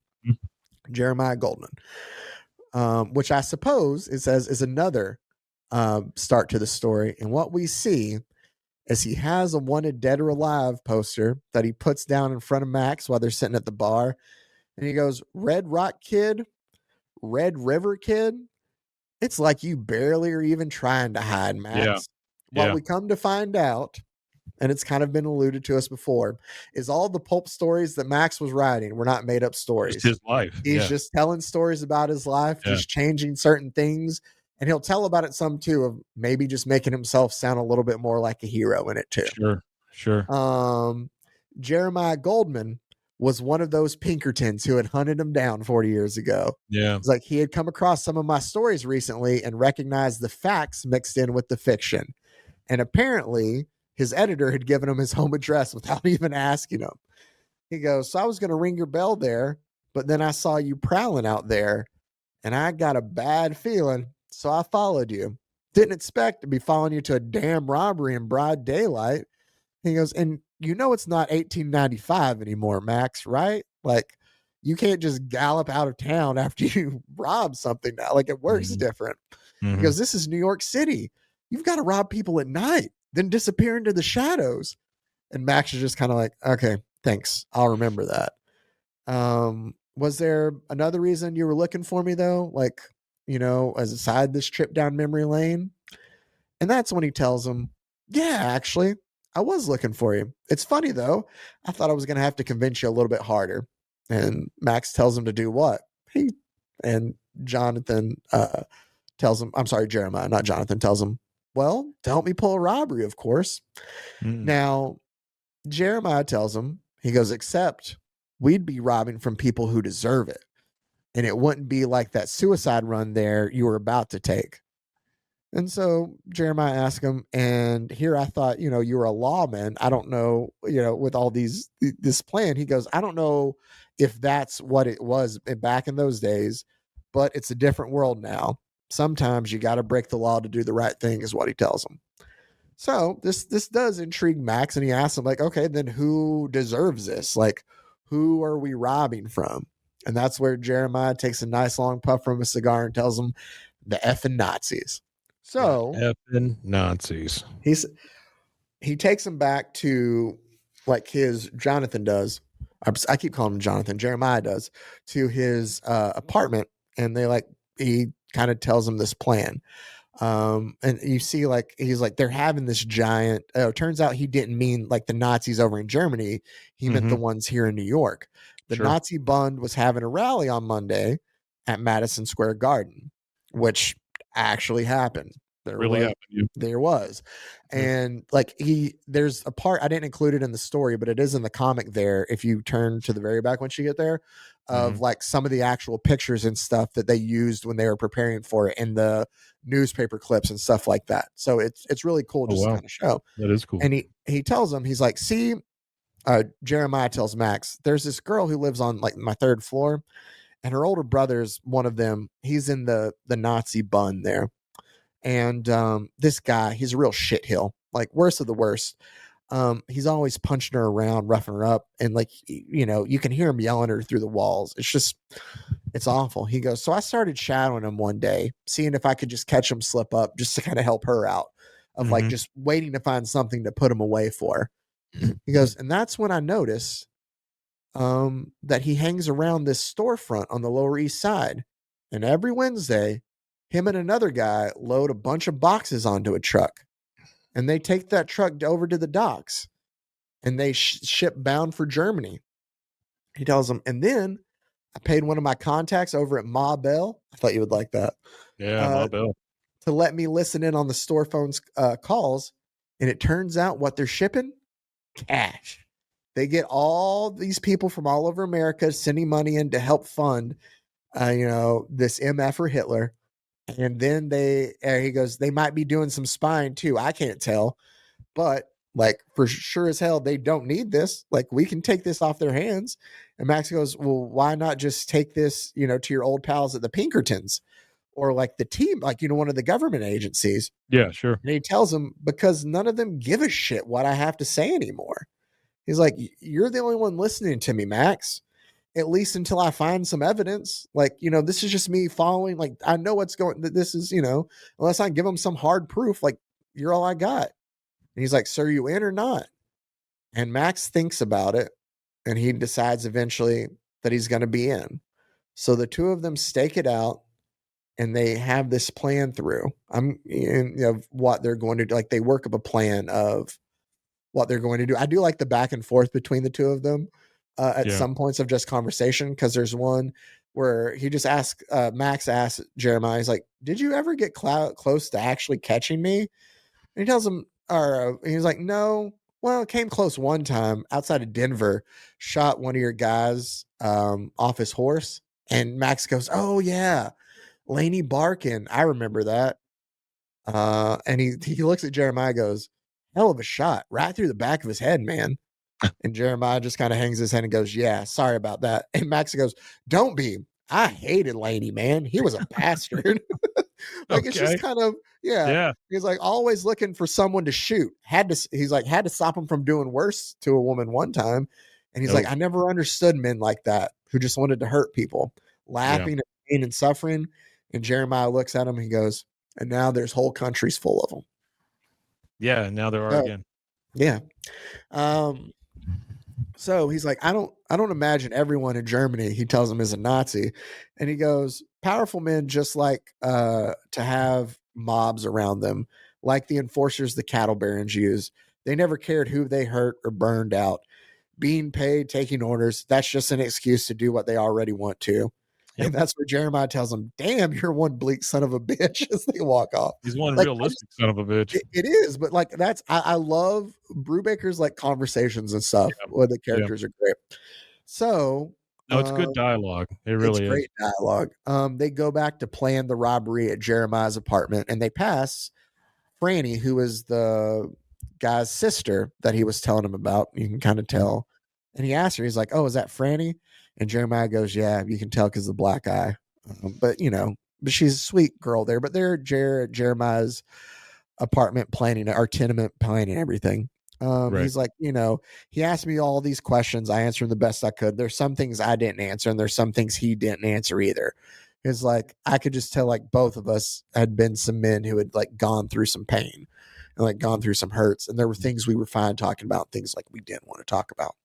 Jeremiah Goldman, which I suppose it says is another start to the story. And what we see is he has a wanted dead or alive poster that he puts down in front of Max while they're sitting at the bar. And he goes, Red Rock Kid, Red River Kid. It's like you barely are even trying to hide, Max. What we come to find out, and it's kind of been alluded to us before, is all the pulp stories that Max was writing were not made up stories. It's his life. He's just telling stories about his life, just changing certain things. And he'll tell about it some too, of maybe just making himself sound a little bit more like a hero in it too. Sure. Jeremiah Goldman was one of those Pinkertons who had hunted him down 40 years ago. Yeah. It's like he had come across some of my stories recently and recognized the facts mixed in with the fiction. And apparently his editor had given him his home address without even asking him. He goes, so I was going to ring your bell there, but then I saw you prowling out there and I got a bad feeling. So I followed you. Didn't expect to be following you to a damn robbery in broad daylight. He goes, and you know it's not 1895 anymore, Max, right? Like, you can't just gallop out of town after you rob something now. Like, it works different. He goes, this is New York City. You've got to rob people at night, then disappear into the shadows. And Max is just kind of like, okay, thanks. I'll remember that. Was there another reason you were looking for me, though? Like, as aside this trip down memory lane? And that's when he tells him, yeah, actually, I was looking for you. It's funny though. I thought I was going to have to convince you a little bit harder. And Max tells him to do what? And Jonathan tells him, I'm sorry, Jeremiah, not Jonathan, tells him, well, to help me pull a robbery, of course. Now, Jeremiah tells him, he goes, except we'd be robbing from people who deserve it. And it wouldn't be like that suicide run there you were about to take. And so Jeremiah asked him, and here I thought, you were a lawman. I don't know, with all this plan. He goes, I don't know if that's what it was back in those days, but it's a different world now. Sometimes you got to break the law to do the right thing, is what he tells him. So this does intrigue Max, and he asks him, like, okay, then who deserves this? Like, who are we robbing from? And that's where Jeremiah takes a nice long puff from a cigar and tells him, the effing Nazis. So effing Nazis. He takes him back to, like, his Jonathan does. I keep calling him Jonathan. Jeremiah does, to his apartment, and he kind of tells him this plan. And you see, like, he's like, they're having this giant. Turns out he didn't mean like the Nazis over in Germany. He meant the ones here in New York. The Nazi Bund was having a rally on Monday at Madison Square Garden, which actually happened. There was. And like there's a part, I didn't include it in the story, but it is in the comic there. If you turn to the very back once you get there, of like some of the actual pictures and stuff that they used when they were preparing for it, and the newspaper clips and stuff like that. So it's really cool just to kind of show. That is cool. And he tells him, he's like, see, Jeremiah tells Max, there's this girl who lives on like my third floor, and her older brother's one of them. He's in the Nazi Bund there. And this guy, he's a real shithill, like worst of the worst. He's always punching her around, roughing her up, and like, you can hear him yelling her through the walls. It's awful. He goes, so I started shadowing him one day, seeing if I could just catch him slip up, just to kind of help her out, of like just waiting to find something to put him away for. He goes, and that's when I noticed that he hangs around this storefront on the Lower East Side, and every Wednesday, him and another guy load a bunch of boxes onto a truck, and they take that truck over to the docks, and they ship bound for Germany. He tells them, and then I paid one of my contacts over at Ma Bell. I thought you would like that. Yeah, Ma Bell. To let me listen in on the store phone's calls, and it turns out what they're shipping? Cash. They get all these people from all over America sending money in to help fund, this MF for Hitler. And then he goes, they might be doing some spying too. I can't tell, but like for sure as hell, they don't need this. Like we can take this off their hands. And Max goes, well, why not just take this, to your old pals at the Pinkertons, or like the team, like, one of the government agencies. Yeah, sure. And he tells them, because none of them give a shit what I have to say anymore. He's like, you're the only one listening to me, Max. At least until I find some evidence. Like, this is just me following. Like, I know what's going, this is, unless I give them some hard proof, like, you're all I got. And he's like, so are you in or not? And Max thinks about it, and he decides eventually that he's going to be in. So the two of them stake it out, and they have this plan through. What they're going to do. Like, they work up a plan of what they're going to do. I do like the back and forth between the two of them. At some points of just conversation, because there's one where he just Max asks Jeremiah, he's like, did you ever get close to actually catching me? And he tells him, he's like, no, well, it came close one time outside of Denver, shot one of your guys off his horse. And Max goes, oh yeah, Laney Barkin, I remember that. And he looks at Jeremiah, goes, hell of a shot, right through the back of his head, man. And Jeremiah just kind of hangs his head and goes, yeah, sorry about that. And Max goes, don't be. I hated Laney, man. He was a bastard. It's just kind of, yeah. He's like always looking for someone to shoot. Had to stop him from doing worse to a woman one time. And he's like, I never understood men like that who just wanted to hurt people, laughing and pain and suffering. And Jeremiah looks at him and he goes, and now there's whole countries full of them. Yeah, now there are again. Yeah. So he's like, I don't imagine everyone in Germany, he tells him, is a Nazi. And he goes, powerful men just like to have mobs around them, like the enforcers the cattle barons use. They never cared who they hurt or burned out. Being paid, taking orders, that's just an excuse to do what they already want to. Yep. And that's where Jeremiah tells them, damn, you're one bleak son of a bitch as they walk off. He's one realistic son of a bitch. It is, but like I love Brubaker's like conversations and stuff where the characters are great. So no, it's good dialogue. It really is great dialogue. They go back to plan the robbery at Jeremiah's apartment, and they pass Franny, who is the guy's sister that he was telling him about. You can kind of tell. And he asks her, he's like, oh, is that Franny? And Jeremiah goes, yeah, you can tell because the black eye. But she's a sweet girl there. But they're Jeremiah's apartment planning, or tenement planning everything. Right. He's like, he asked me all these questions. I answered the best I could. There's some things I didn't answer, and there's some things he didn't answer either. It's like, I could just tell like both of us had been some men who had like gone through some pain and like gone through some hurts. And there were things we were fine talking about, things like we didn't want to talk about.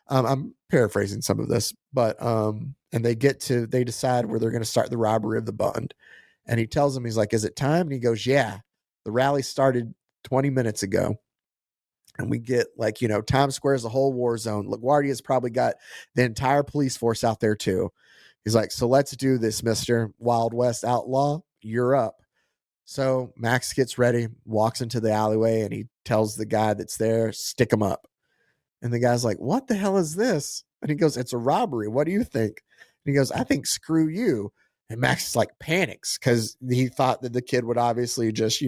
I'm paraphrasing some of this, but, and they decide where they're going to start the robbery of the Bund. And he tells him, he's like, is it time? And he goes, yeah, the rally started 20 minutes ago. And we get like, Times Square is a whole war zone. LaGuardia's probably got the entire police force out there too. He's like, so let's do this, Mr. Wild West Outlaw. You're up. So Max gets ready, walks into the alleyway, and he tells the guy that's there, stick him up. And the guy's like, what the hell is this? And he goes, it's a robbery. What do you think? And he goes, I think screw you. And Max is like panics because he thought that the kid would obviously just,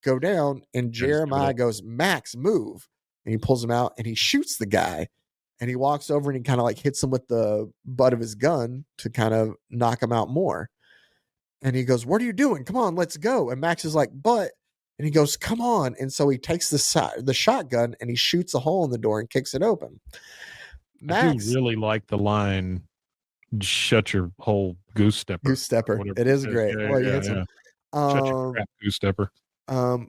go down. And Jeremiah goes, Max, move. And he pulls him out and he shoots the guy. And he walks over and he kind of like hits him with the butt of his gun to kind of knock him out more. And he goes, what are you doing? Come on, let's go. And Max is like, but, and he goes, come on. And so he takes the shotgun and he shoots a hole in the door and kicks it open. Max, I do really like the line, shut your hole, goose stepper. Goose stepper. It is great. Yeah. Shut your crap, goose stepper.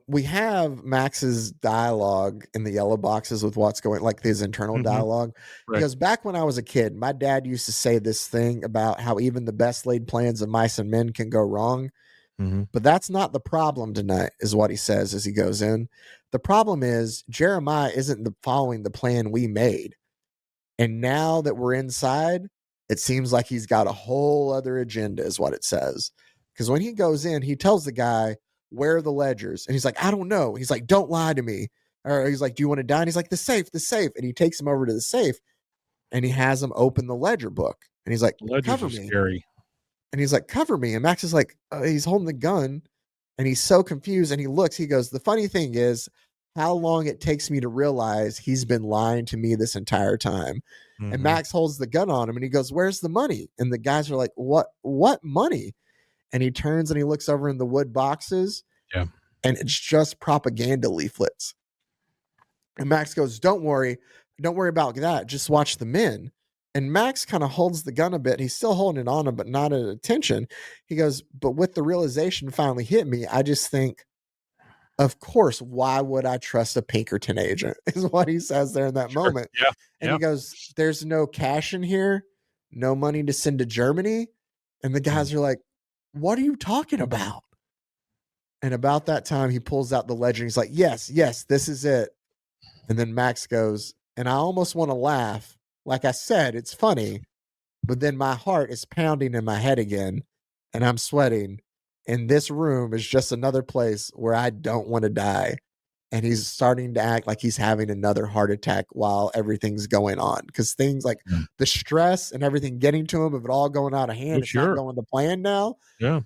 We have Max's dialogue in the yellow boxes with what's going, like his internal dialogue. Right. Because back when I was a kid, my dad used to say this thing about how even the best laid plans of mice and men can go wrong. But that's not the problem tonight, is what he says as he goes in. The problem is Jeremiah isn't following the plan we made. And now that we're inside, it seems like he's got a whole other agenda, is what it says. Because when he goes in, he tells the guy, where are the ledgers? And he's like, I don't know. He's like, don't lie to me. Or he's like, do you want to die? And he's like, the safe. And he takes him over to the safe and he has him open the ledger book. And he's like, cover me. Scary. And he's like, cover me. And Max is like, he's holding the gun and he's so confused. And he looks, he goes, the funny thing is how long it takes me to realize he's been lying to me this entire time. And Max holds the gun on him and he goes, where's the money? And the guys are like, what money? And he turns and he looks over in the wood boxes. Yeah. And it's just propaganda leaflets. And Max goes, don't worry about that. Just watch the men. And Max kind of holds the gun a bit. He's still holding it on him, but not at attention. He goes, but with the realization finally hit me, I just think, of course, why would I trust a Pinkerton agent? Is what he says there in that moment. Yeah. And he goes, there's no cash in here, no money to send to Germany. And the guys are like, what are you talking about? And about that time, he pulls out the ledger. And he's like, yes, this is it. And then Max goes, and I almost want to laugh. Like I said, it's funny, but then my heart is pounding in my head again and I'm sweating. And this room is just another place where I don't want to die. And he's starting to act like he's having another heart attack while everything's going on. Because things like the stress and everything getting to him, of it all going out of hand, it's not going to plan now. Yeah.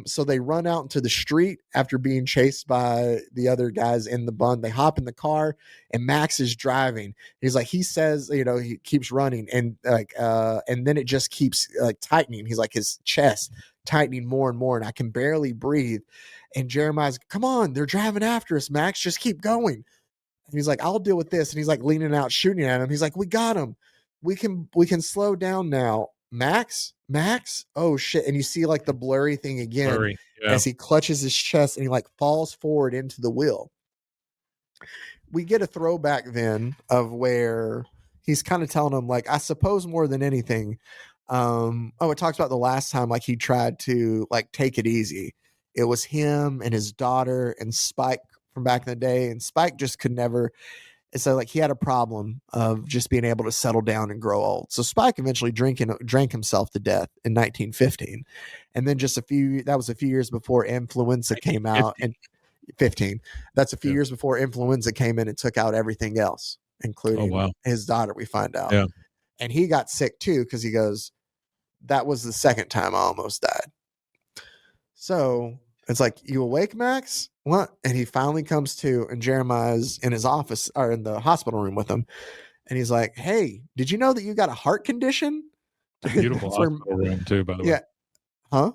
So they run out into the street after being chased by the other guys in the Bund. They hop in the car and Max is driving. He's like, he says, he keeps running and and then it just keeps like tightening. He's like, his chest tightening more and more and I can barely breathe. And Jeremiah's, come on, they're driving after us, Max, just keep going. And he's like, I'll deal with this. And he's like leaning out, shooting at him. He's like, we got him. We can slow down now. Max, oh shit. And you see like the blurry thing again as he clutches his chest and he like falls forward into the wheel. We get a throwback then of where he's kind of telling him, like, I suppose more than anything, it talks about the last time like he tried to like take it easy. It was him and his daughter and Spike from back in the day, and Spike just could never. And so, like, he had a problem of just being able to settle down and grow old. So Spike eventually drank himself to death in 1915, and then that was a few years before Influenza came out, and 15. That's a few years before Influenza came in and took out everything else, including his daughter. We find out, and he got sick too because he goes, "That was the second time I almost died." So it's like, "You awake, Max?" What? And he finally comes to, and Jeremiah's in his office or in the hospital room with him. And he's like, "Hey, did you know that you got a heart condition?" It's a beautiful hospital room too, by the way. Huh?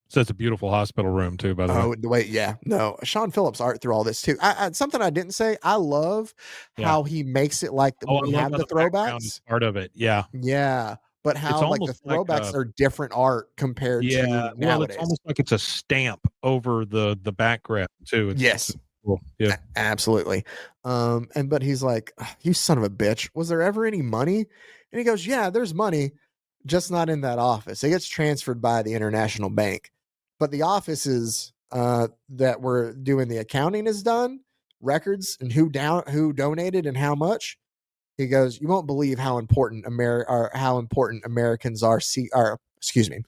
So it's a beautiful hospital room too, by the way. Oh, the way, yeah. No, Sean Phillips art through all this too. Something I didn't say, I love how he makes it like when we have the throwbacks. Part of it, yeah. Yeah. But how like the throwbacks are different art compared to nowadays. Well, it's almost like it's a stamp over the background too. Yes. Cool. Yeah. Absolutely. But he's like, "You son of a bitch. Was there ever any money?" And he goes, "Yeah, there's money, just not in that office. It gets transferred by the International Bank. But the offices that we're doing the accounting is done, records and who donated and how much." He goes, "You won't believe how important Americans are. Excuse me."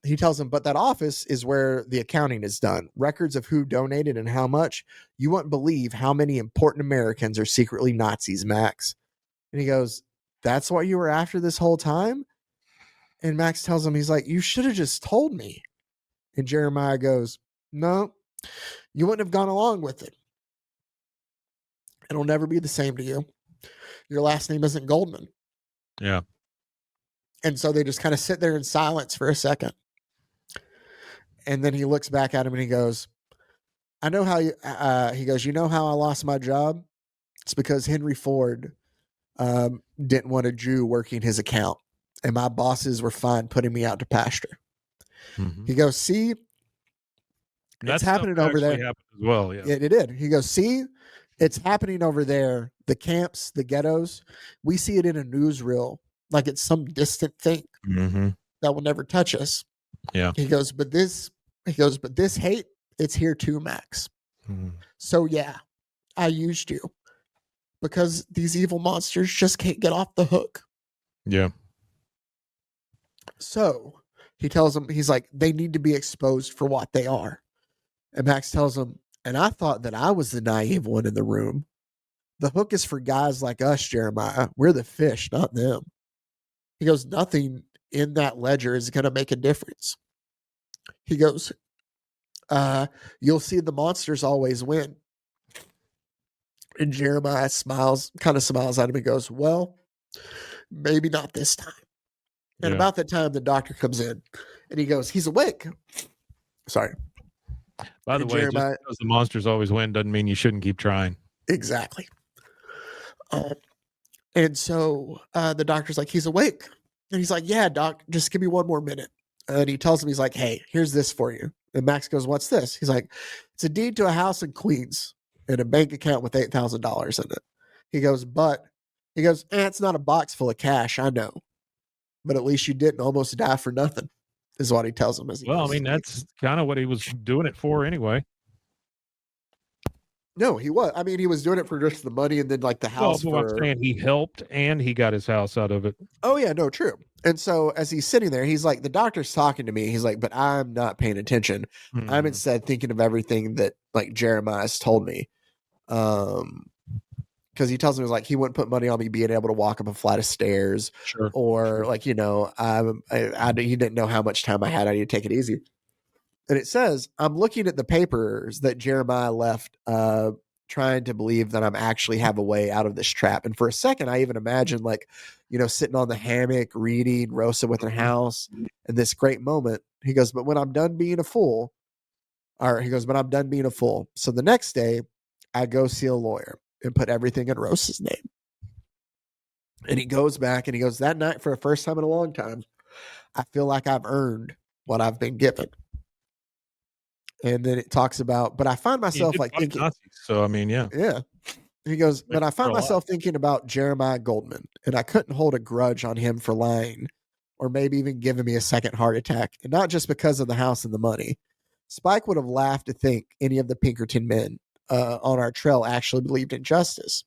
He tells him, "But that office is where the accounting is done. Records of who donated and how much. You won't believe how many important Americans are secretly Nazis, Max." And he goes, "That's what you were after this whole time?" And Max tells him, he's like, "You should have just told me." And Jeremiah goes, "No, you wouldn't have gone along with it. It'll never be the same to you. Your last name isn't Goldman." Yeah. And so they just kind of sit there in silence for a second. And then he looks back at him and he goes, "I know how he goes, "You know how I lost my job? It's because Henry Ford didn't want a Jew working his account. And my bosses were fine putting me out to pasture." Mm-hmm. He goes, "See, it's happening over there." Happened as well, yeah. It did. He goes, "See, it's happening over there. The camps, the ghettos. We see it in a newsreel like it's some distant thing that will never touch us." Yeah. He goes, but this hate, it's here too, Max. So yeah, I used you because these evil monsters just can't get off the hook." Yeah. So he tells him, he's like, "They need to be exposed for what they are." And Max tells him, "And I thought that I was the naive one in the room. The hook is for guys like us, Jeremiah. We're the fish, not them." He goes, "Nothing in that ledger is going to make a difference." He goes, "You'll see the monsters always win." And Jeremiah kind of smiles at him and goes, "Well, maybe not this time." And about that time, the doctor comes in and he goes, "He's awake." Sorry. By the way, Jeremiah, just because the monsters always win doesn't mean you shouldn't keep trying. Exactly. And so the doctor's like, "He's awake." And he's like, "Yeah, doc, just give me one more minute." And he tells him, he's like, "Hey, here's this for you." And Max goes, "What's this?" He's like, "It's a deed to a house in Queens and a bank account with $8,000 in it." He goes, "It's not a box full of cash, I know. But at least you didn't almost die for nothing," is what he tells him. Well, I mean, that's kind of what he was doing it for anyway. No, he was. I mean, he was doing it for just the money and then like the house. Well, I'm saying he helped and he got his house out of it. Oh, yeah, no, true. And so as he's sitting there, he's like, the doctor's talking to me. He's like, but I'm not paying attention. I'm instead thinking of everything that like Jeremiah's told me. Because he tells me, like, he wouldn't put money on me being able to walk up a flight of stairs. Or like, he didn't know how much time I had. I need to take it easy. And it says, I'm looking at the papers that Jeremiah left, trying to believe that I'm actually have a way out of this trap. And for a second, I even imagined like, sitting on the hammock, reading Rosa with her house and this great moment. He goes, but I'm done being a fool. So the next day I go see a lawyer and put everything in Rosa's name. And he goes back and he goes, that night for the first time in a long time, I feel like I've earned what I've been given. And then it talks about, but I find myself like thinking, Nazis, so I mean, yeah. He goes, but I find myself thinking about Jeremiah Goldman, and I couldn't hold a grudge on him for lying, or maybe even giving me a second heart attack, and not just because of the house and the money, Spike would have laughed to think any of the Pinkerton men on our trail actually believed in justice.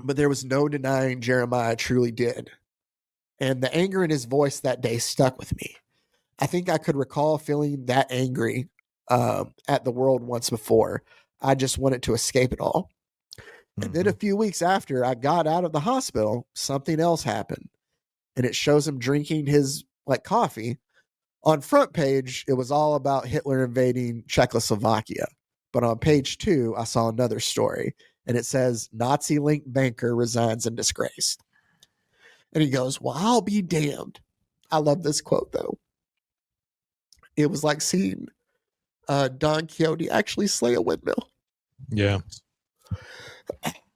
But there was no denying Jeremiah truly did. And the anger in his voice that day stuck with me. I think I could recall feeling that angry at the world once before. I just wanted to escape it all. And then a few weeks after I got out of the hospital, something else happened. And it shows him drinking his coffee. On front page, it was all about Hitler invading Czechoslovakia. But on page 2, I saw another story. And it says, Nazi-linked banker resigns in disgrace. And he goes, well, I'll be damned. I love this quote, though. It was like seeing Don Quixote actually slay a windmill. Yeah.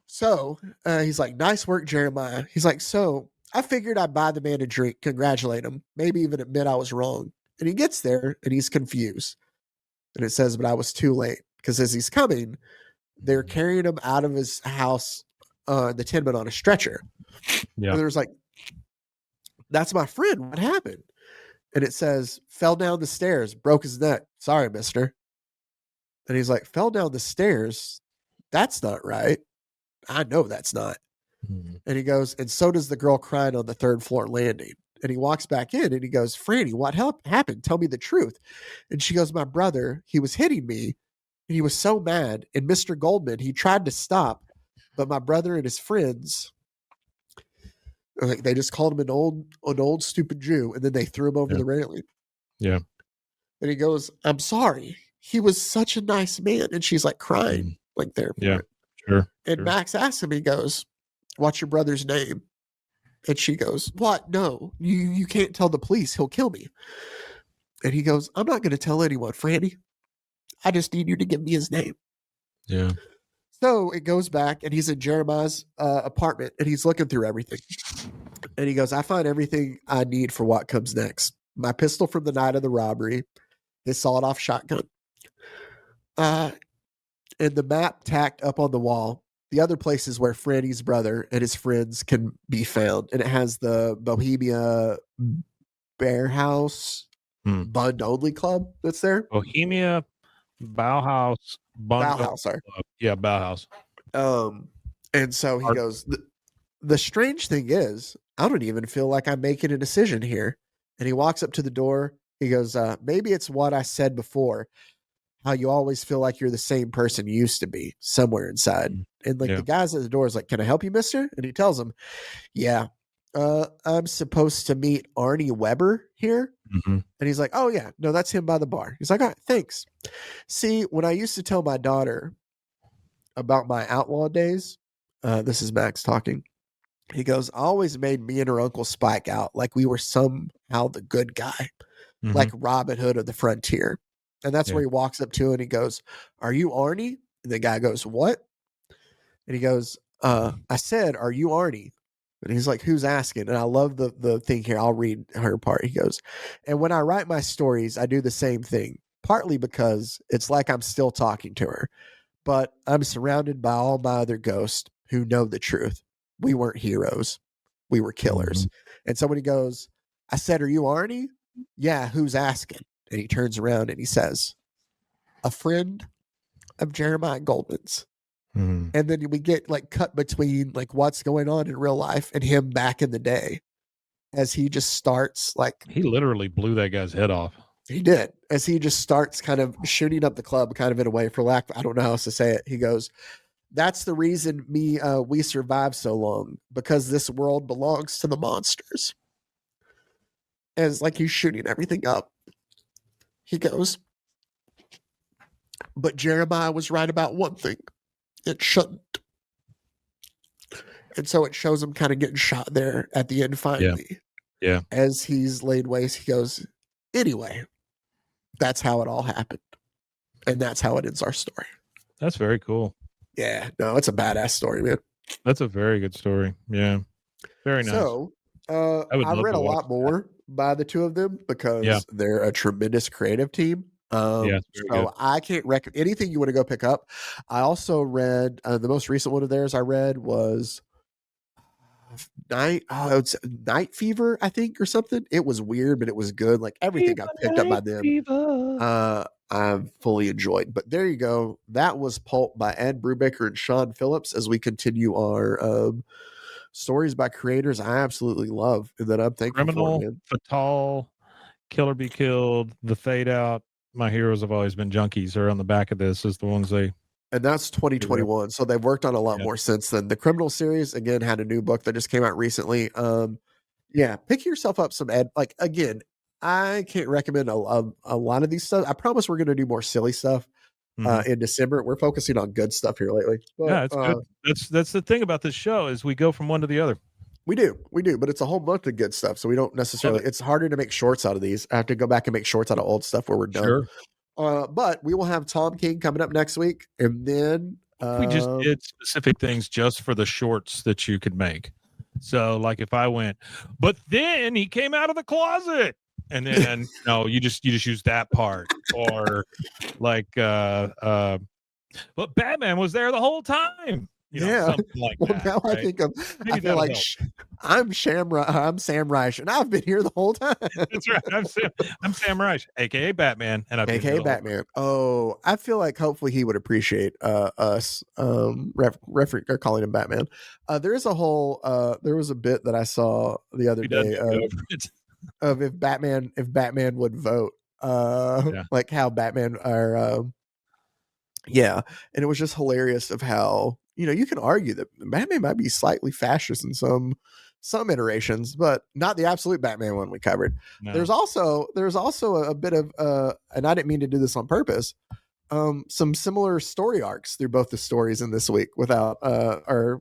So he's like, nice work, Jeremiah. He's like, so I figured I'd buy the man a drink, congratulate him, maybe even admit I was wrong. And he gets there and he's confused. And it says, but I was too late. Because as he's coming, they're carrying him out of his house, the tenement on a stretcher. Yeah. And there's like, that's my friend. What happened? And it says, fell down the stairs, broke his neck. Sorry, mister. And he's like, fell down the stairs? That's not right. I know that's not. Mm-hmm. And he goes, and so does the girl crying on the 3rd floor landing. And he walks back in and he goes, Franny, what happened? Tell me the truth. And she goes, my brother, he was hitting me and he was so mad. And Mr. Goldman, he tried to stop, but my brother and his friends, they just called him an old stupid Jew, and then they threw him over the railing. Yeah. And he goes, I'm sorry. He was such a nice man. And she's like crying there. Yeah. Sure. And Max asks him, he goes, what's your brother's name? And she goes, what? No, you can't tell the police. He'll kill me. And he goes, I'm not going to tell anyone, Franny. I just need you to give me his name. Yeah. So it goes back and he's in Jeremiah's apartment and he's looking through everything. And he goes, I find everything I need for what comes next. My pistol from the night of the robbery, his sawed-off shotgun, and the map tacked up on the wall. The other places where Franny's brother and his friends can be found. And it has the Bohemia Bear House Bund Only Club that's there. Bohemia Bauhaus Bauhaus, sorry. Yeah, Bauhaus. And so he goes, the strange thing is, I don't even feel like I'm making a decision here. And he walks up to the door. He goes, maybe it's what I said before, how you always feel like you're the same person you used to be somewhere inside. And the guys at the door is like, can I help you, mister? And he tells him, yeah, I'm supposed to meet Arnie Weber here. Mm-hmm. And he's like, oh yeah, no, that's him by the bar. He's like, all right, thanks. See, when I used to tell my daughter about my outlaw days, this is Max talking. He goes, I always made me and her uncle Spike out like we were somehow the good guy, like Robin Hood of the frontier. And that's where he walks up to him and he goes, are you Arnie? And the guy goes, what? And he goes, I said, are you Arnie? And he's like, who's asking? And I love the thing here. I'll read her part. He goes, and when I write my stories, I do the same thing, partly because it's like I'm still talking to her, but I'm surrounded by all my other ghosts who know the truth. We weren't heroes. We were killers. And somebody goes, I said, are you Arnie? Yeah, who's asking? And he turns around and he says, a friend of Jeremiah Goldman's. And then we get cut between what's going on in real life and him back in the day as he just starts he literally blew that guy's head off. He did. As he just starts kind of shooting up the club kind of in a way, for lack, I don't know how else to say it. He goes, that's the reason we survived so long, because this world belongs to the monsters. As he's shooting everything up. He goes, but Jeremiah was right about one thing. It shouldn't. And so it shows him kind of getting shot there at the end finally. Yeah. As he's laid waste, he goes, anyway, that's how it all happened. And that's how it ends our story. That's very cool. Yeah. No, it's a badass story, man. That's a very good story. Yeah. Very nice. So I read a lot more by the two of them because they're a tremendous creative team. So I can't recommend anything you want to go pick up. I also read the most recent one of theirs I read was Night Fever, I think, or something. It was weird, but it was good. Like everything got picked up by them. I've fully enjoyed. But there you go. That was Pulp by Ed Brubaker and Sean Phillips. As we continue our stories by creators I absolutely love and that I'm thankful Criminal, for, man. Fatal, Kill or Be Killed, The Fade Out. My heroes have always been junkies. Are on the back of this as the ones they. And that's 2021. So they've worked on a lot more since then. The Criminal series, again, had a new book that just came out recently. Yeah, pick yourself up some Ed. Like, again, I can't recommend a lot of these stuff. I promise we're going to do more silly stuff in December. We're focusing on good stuff here lately. But, yeah, it's good. That's the thing about this show is we go from one to the other. We do, but it's a whole month of good stuff. So we don't necessarily. It's harder to make shorts out of these. I have to go back and make shorts out of old stuff where we're done. Sure. But we will have Tom King coming up next week, and then we just did specific things just for the shorts that you could make. So, like if I went, but then he came out of the closet, and then no, you just use that part, or like, but Batman was there the whole time. You know, something like that. Now right? I feel like I'm Sam Reich, and I've been here the whole time. That's right. I'm Sam Reich, aka Batman, and I've aka Batman. Oh, I feel like hopefully he would appreciate us or calling him Batman. There is a whole there was a bit that I saw the other day of if Batman would vote, like how Batman are. Yeah, and it was just hilarious of how, you know, you can argue that Batman might be slightly fascist in some iterations, but not the absolute Batman one we covered. No. There's also a bit of and I didn't mean to do this on purpose, some similar story arcs through both the stories in this week without that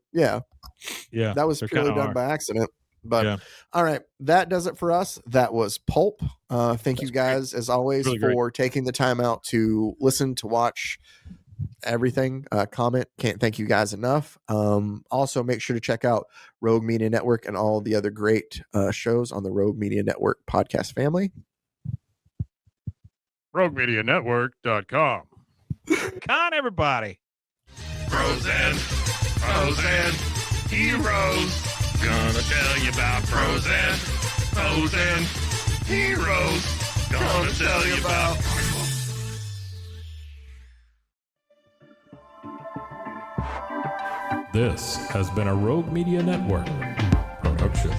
was purely done by accident. But all right, that does it for us. That was Pulp. Thank you guys as always for taking the time out to listen, to watch everything, comment. Can't thank you guys enough. Also make sure to check out Rogue Media Network and all the other great shows on the Rogue Media Network podcast family. RogueMediaNetwork.com. Con everybody. Frozen heroes. Gonna tell you about frozen heroes. Gonna tell you about. This has been a Rogue Media Network production.